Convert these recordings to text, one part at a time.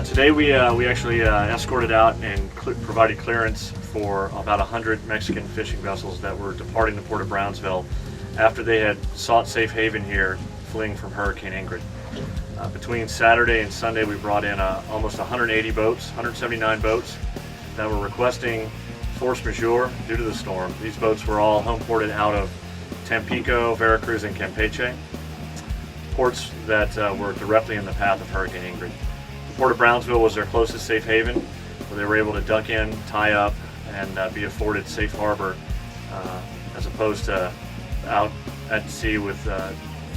Today we actually escorted out and provided clearance for about 100 Mexican fishing vessels that were departing the Port of Brownsville after they had sought safe haven here, fleeing from Hurricane Ingrid. Between Saturday and Sunday, we brought in almost 180 boats, 179 boats that were requesting force majeure due to the storm. These boats were all home ported out of Tampico, Veracruz, and Campeche, ports that were directly in the path of Hurricane Ingrid. The Port of Brownsville was their closest safe haven, where they were able to duck in, tie up, and be afforded safe harbor, as opposed to out at sea with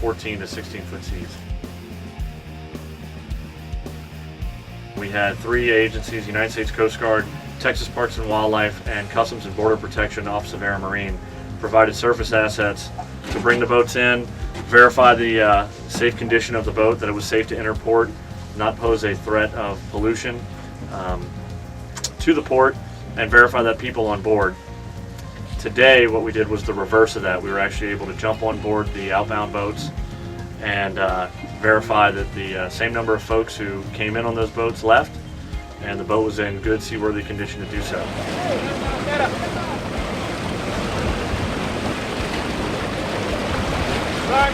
14 to 16 foot seas. We had three agencies, United States Coast Guard, Texas Parks and Wildlife, and Customs and Border Protection, Office of Air and Marine, provided surface assets to bring the boats in, verify the safe condition of the boat, that it was safe to enter port, not pose a threat of pollution to the port, and verify that people on board. Today what we did was the reverse of that. We were actually able to jump on board the outbound boats and verify that the same number of folks who came in on those boats left, and the boat was in good seaworthy condition to do so.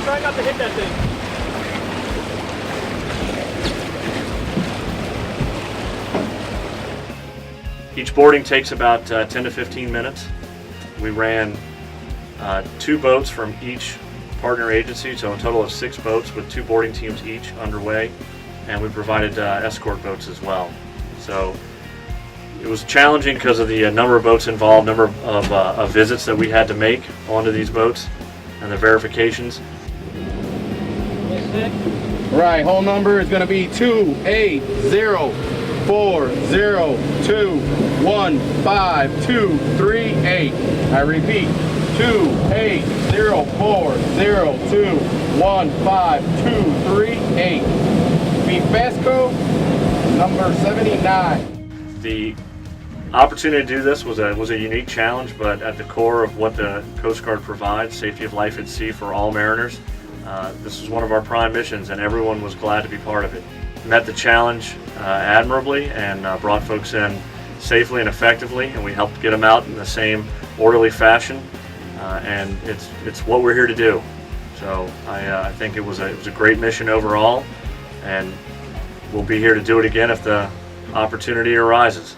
Try not to hit that thing. Each boarding takes about 10 to 15 minutes. We ran 2 boats from each partner agency, so a total of 6 boats with 2 boarding teams each underway, and we provided escort boats as well. So it was challenging because of the number of boats involved, number of visits that we had to make onto these boats, and the verifications. Right, whole number is going to be 28040215238. I repeat, 28040215238. Bifesco number 79. The opportunity to do this was a unique challenge, but at the core of what the Coast Guard provides, safety of life at sea for all mariners, this was one of our prime missions, and everyone was glad to be part of it. Met the challenge admirably and brought folks in safely and effectively, and we helped get them out in the same orderly fashion, and it's what we're here to do. So I think it was a great mission overall, and we'll be here to do it again if the opportunity arises.